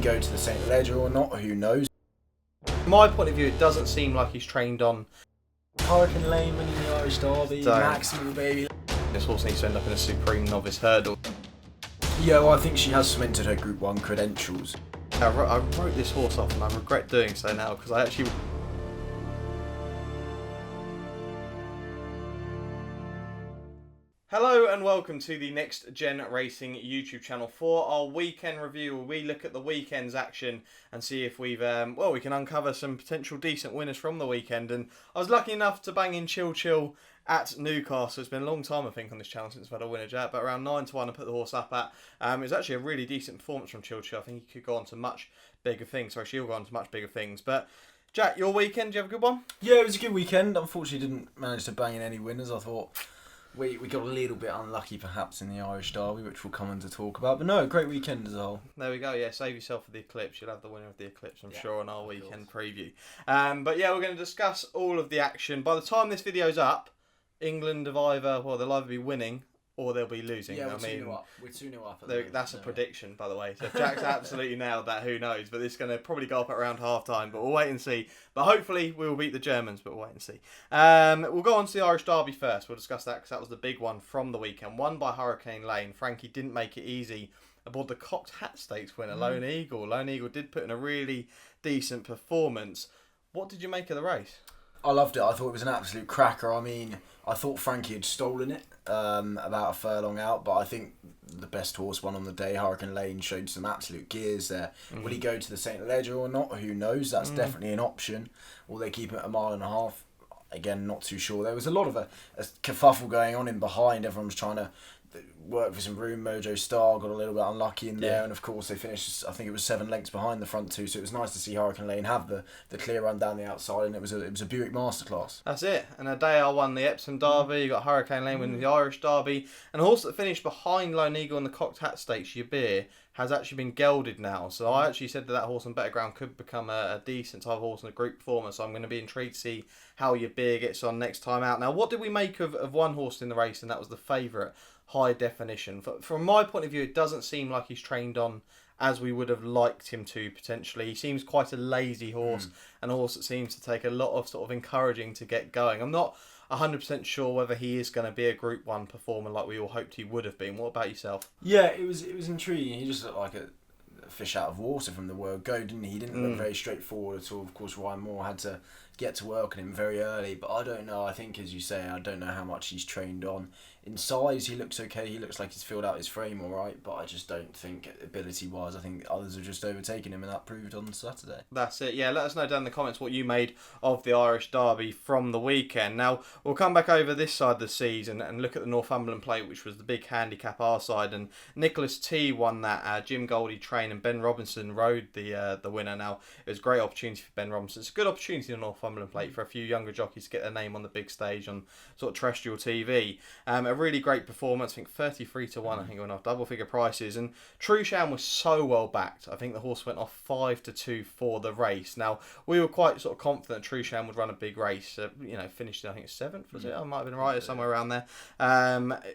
go to the LEGER or not? Who knows? From my point of view, it doesn't seem like he's trained on Hurricane Lane winning the Irish Derby, Maximal baby. This horse needs to end up in a Supreme Novice Hurdle. Yeah, well, I think she has cemented her Group 1 credentials. I wrote this horse off and I regret doing so now because I actually... Hello and welcome to the Next Gen Racing YouTube channel for our weekend review where we look at the weekend's action and see if we can uncover some potential decent winners from the weekend. And I was lucky enough to bang in Chill at Newcastle. It's been a long time, I think, on this channel since I've had a winner, Jack, but around 9-1 I put the horse up at. It was actually a really decent performance from Chill. I think he could go on to much bigger things. Sorry, she'll go on to much bigger things. But Jack, your weekend, do you have a good one? Yeah, it was a good weekend. Unfortunately, didn't manage to bang in any winners. I thought we got a little bit unlucky perhaps in the Irish Derby, which we'll come on to talk about. But no, great weekend as a whole. There we go, yeah, save yourself for the Eclipse. You'll have the winner of the Eclipse, I'm sure, on our weekend preview. But yeah, we're going to discuss all of the action. By the time this video's up, England have they'll either be winning or they'll be losing. Yeah, we're 2-0 up. We're 2-0 up. That's a prediction, by the way. So if Jack's absolutely nailed that, who knows? But this is going to probably go up at around half time, but we'll wait and see. But hopefully we will beat the Germans, but we'll wait and see. We'll go on to the Irish Derby first. We'll discuss that because that was the big one from the weekend. Won by Hurricane Lane. Frankie didn't make it easy aboard the Cocked Hat Stakes winner, Lone Eagle. Lone Eagle did put in a really decent performance. What did you make of the race? I loved it. I thought it was an absolute cracker. I mean, I thought Frankie had stolen it about a furlong out, but I think the best horse won on the day. Hurricane Lane showed some absolute gears there. Will he go to the LEGER or not? Who knows? That's definitely an option. Will they keep him at 1.5 miles? Again, not too sure. There was a lot of a kerfuffle going on in behind. Everyone was trying to work for some room. Mojo Star got a little bit unlucky in there, and of course they finished, I think it was 7 lengths behind the front two, so it was nice to see Hurricane Lane have the clear run down the outside, and it was a Buick masterclass. That's it. And Adele won the Epsom Derby. You got Hurricane Lane winning the Irish Derby, and a horse that finished behind Lone Eagle in the Cocked Hat Stakes, Yabir, has actually been gelded now. So I actually said that horse on better ground could become a decent type of horse and a group performer. So I'm going to be intrigued to see how Yabir gets on next time out. Now, what did we make of one horse in the race, and that was the favourite, High Definition? From my point of view, it doesn't seem like he's trained on as we would have liked him to potentially. He seems quite a lazy horse, and a horse that seems to take a lot of sort of encouraging to get going. I'm not 100% sure whether he is going to be a Group 1 performer like we all hoped he would have been. What about yourself? Yeah, it was intriguing. He just looked like a fish out of water from the word go, didn't he? He didn't look very straightforward at all. Of course, Ryan Moore had to get to work on him very early, but I don't know. I think, as you say, I don't know how much he's trained on. In size, he looks okay. He looks like he's filled out his frame all right, but I just don't think, ability-wise, I think others have just overtaken him, and that proved on Saturday. That's it. Yeah, let us know down in the comments what you made of the Irish Derby from the weekend. Now, we'll come back over this side of the season and look at the Northumberland Plate, which was the big handicap our side, and Nicholas T won that. Jim Goldie trained, and Ben Robinson rode the winner. Now, it was a great opportunity for Ben Robinson. It's a good opportunity in the Northumberland Plate for a few younger jockeys to get their name on the big stage on sort of terrestrial TV. A really great performance. I think 33-1. I think it went off double figure prices, and Trueshan was so well backed. I think the horse went off 5-2 for the race. Now, we were quite sort of confident Trueshan would run a big race. Finished I think 7th, was it? I might have been right, or somewhere around there.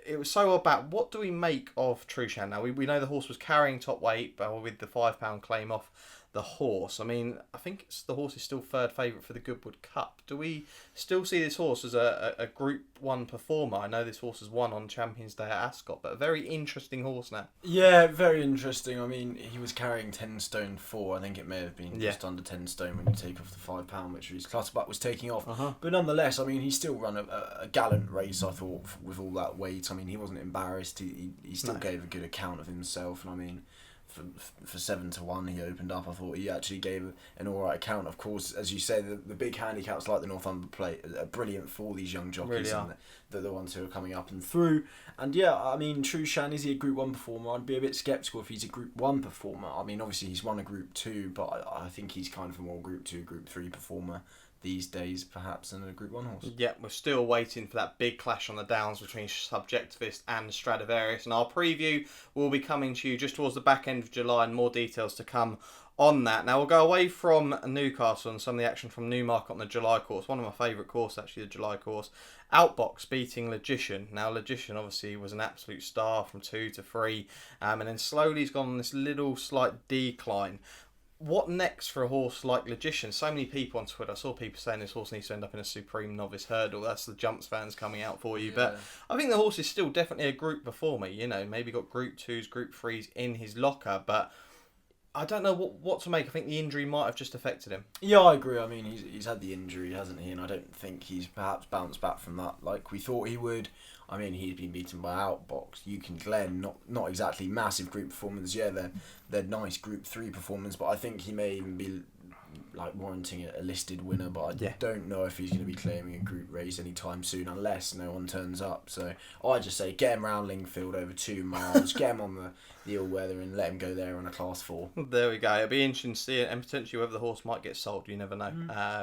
It was so well backed. What do we make of Trueshan? Now, we know the horse was carrying top weight with the £5 claim off the horse. I mean, I think the horse is still third favourite for the Goodwood Cup. Do we still see this horse as a Group 1 performer? I know this horse has won on Champions Day at Ascot, but a very interesting horse now. Yeah, very interesting. I mean, he was carrying 10 stone 4. I think it may have been just under 10 stone when you take off the £5, which his Clutterbuck was taking off. But nonetheless, I mean, he still ran a gallant race, I thought, with all that weight. I mean, he wasn't embarrassed. He still gave a good account of himself, and I mean, for 7-1 he opened up. I thought he actually gave an alright account. Of course, as you say, the big handicaps like the Northumberland Plate are brilliant for all these young jockeys, really, and the ones who are coming up and through. And yeah, I mean, Trueshan, is he a Group 1 performer? I'd be a bit sceptical if he's a Group 1 performer. I mean, obviously he's won a Group 2, but I think he's kind of a more Group 2, Group 3 performer these days, perhaps, than a Group 1 horse. Yeah, we're still waiting for that big clash on the downs between Subjectivist and Stradivarius, and our preview will be coming to you just towards the back end of July, and more details to come on that. Now we'll go away from Newcastle and some of the action from Newmarket on the July course. One of my favourite courses, actually, the July course. Outbox beating Logician. Now Logician obviously was an absolute star from 2 to 3, and then slowly he's gone on this little slight decline. What next for a horse like Logician? So many people on Twitter, I saw people saying this horse needs to end up in a Supreme Novice Hurdle. That's the Jumps fans coming out for you. Yeah. But I think the horse is still definitely a group performer. You know, maybe got Group 2s, Group 3s in his locker, but I don't know what to make. I think the injury might have just affected him. Yeah, I agree. I mean, he's had the injury, hasn't he? And I don't think he's perhaps bounced back from that like we thought he would. I mean, he's been beaten by Outbox, Yukon Glen, not exactly massive group performance. Yeah, they're nice Group 3 performance, but I think he may even be like warranting a listed winner, but I don't know if he's going to be claiming a group race anytime soon unless no one turns up. So I just say get him round Lingfield over 2 miles, get him on the all-weather and let him go there on a Class 4. There we go. It'll be interesting to see it, and potentially whether the horse might get sold. You never know.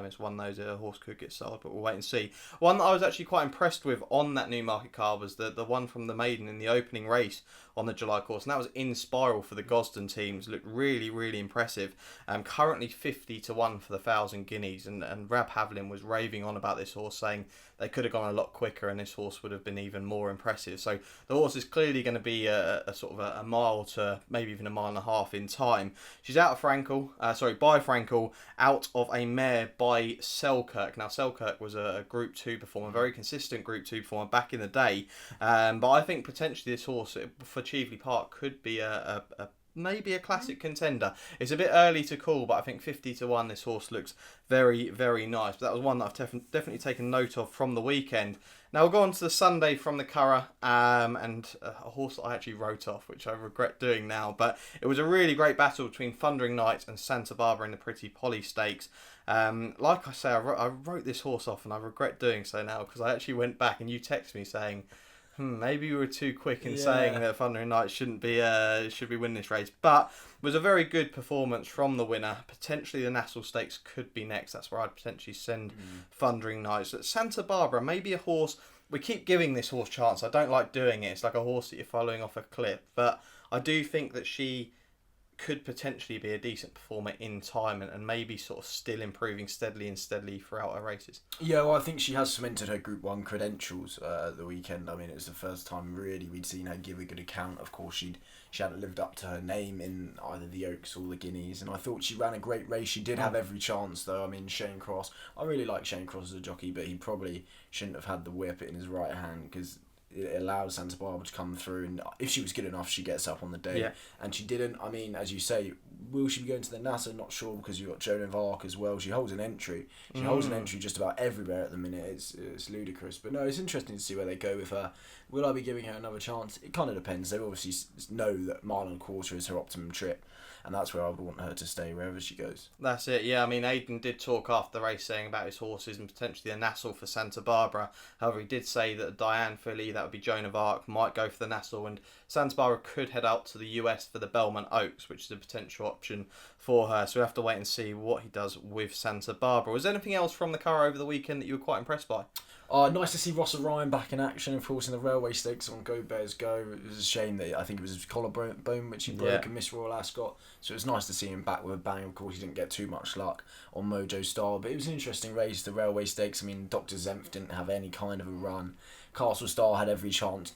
It's one of those a horse could get sold, but we'll wait and see. One that I was actually quite impressed with on that Newmarket card was the one from the maiden in the opening race on the July course, and that was In Spiral for the Gosden teams. Looked really, really impressive. Currently 50 to 1 for the 1,000 guineas, and Rab Havlin was raving on about this horse, saying they could have gone a lot quicker and this horse would have been even more impressive. So the horse is clearly going to be a sort of a mile to maybe even a mile and a half in time. She's out of by Frankel, out of a mare by Selkirk. Now Selkirk was a Group 2 performer, very consistent Group 2 performer back in the day, but I think potentially this horse for Cheveley Park could be maybe a classic contender. It's a bit early to call, but I think 50 to 1 this horse looks very, very nice. But that was one that I've definitely taken note of from the weekend. Now we'll go on to the Sunday from the Curragh, and a horse that I actually wrote off, which I regret doing now. But it was a really great battle between Thundering Knight and Santa Barbara in the Pretty Polly Stakes. Like I say, I wrote this horse off, and I regret doing so now because I actually went back and you texted me saying, maybe we were too quick in saying that Thundering Knight should be winning this race, but it was a very good performance from the winner. Potentially the Nassau Stakes could be next. That's where I'd potentially send Thundering Knight. So Santa Barbara, maybe a horse. We keep giving this horse chance. I don't like doing it. It's like a horse that you're following off a cliff, but I do think that she could potentially be a decent performer in time and maybe sort of still improving steadily throughout her races. Yeah, well, I think she has cemented her Group 1 credentials at the weekend. I mean, it was the first time really we'd seen her give a good account. Of course, she hadn't lived up to her name in either the Oaks or the Guineas, and I thought she ran a great race. She did have every chance, though. I mean, Shane Cross, I really like Shane Cross as a jockey, but he probably shouldn't have had the whip in his right hand because it allowed Santa Barbara to come through, and if she was good enough, she gets up on the day. And she didn't. I mean, as you say, will she be going to the Nassau? Not sure, because you've got Joan of Arc as well. She holds an entry. She holds an entry just about everywhere at the minute. It's ludicrous. But no, it's interesting to see where they go with her. Will I be giving her another chance? It kind of depends. They obviously know that mile and a quarter is her optimum trip, and that's where I would want her to stay wherever she goes. That's it, yeah. I mean, Aidan did talk after the race saying about his horses and potentially a Nassau for Santa Barbara. However, he did say that Diane filly, that would be Joan of Arc, might go for the Nassau, and Santa Barbara could head out to the US for the Belmont Oaks, which is a potential option for her. So we have to wait and see what he does with Santa Barbara. Was there anything else from the car over the weekend that you were quite impressed by? Nice to see Ross Orion back in action, of course, in the Railway Stakes on Go Bears Go. It was a shame that I think it was his collarbone which he broke and missed Royal Ascot. So it was nice to see him back with a bang. Of course, he didn't get too much luck on Mojo Star, but it was an interesting race, the Railway Stakes. I mean, Dr. Zemph didn't have any kind of a run. Castle Star had every chance,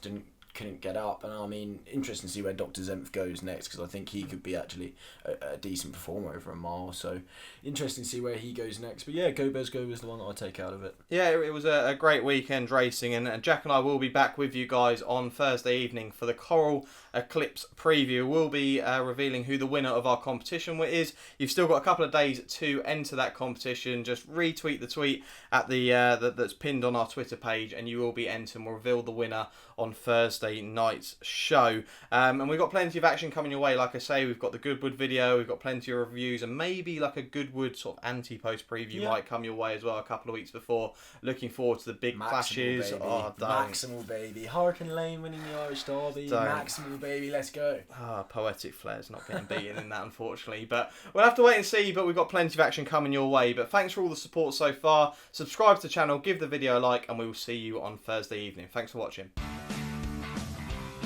couldn't get up, and I mean, interesting to see where Dr. Zemph goes next, because I think he could be actually a decent performer over a mile, so interesting to see where he goes next. But yeah, Go Bears Go was the one that I take out of it. Yeah, it was a great weekend racing, and Jack and I will be back with you guys on Thursday evening for the Coral Eclipse preview. We'll be revealing who the winner of our competition is. You've still got a couple of days to enter that competition. Just retweet the tweet at the that's pinned on our Twitter page, and you will be entered. We'll reveal the winner on Thursday Thursday night's show. And we've got plenty of action coming your way. Like I say, we've got the Goodwood video, we've got plenty of reviews, and maybe like a Goodwood sort of anti-post preview might come your way as well a couple of weeks before. Looking forward to the big clashes. Baby. Oh, Maximal, baby. Harkin Lane winning the Irish Derby. Maximal, baby. Let's go. Poetic Flair's not getting beaten in that, unfortunately. But we'll have to wait and see. But we've got plenty of action coming your way. But thanks for all the support so far. Subscribe to the channel, give the video a like, and we will see you on Thursday evening. Thanks for watching.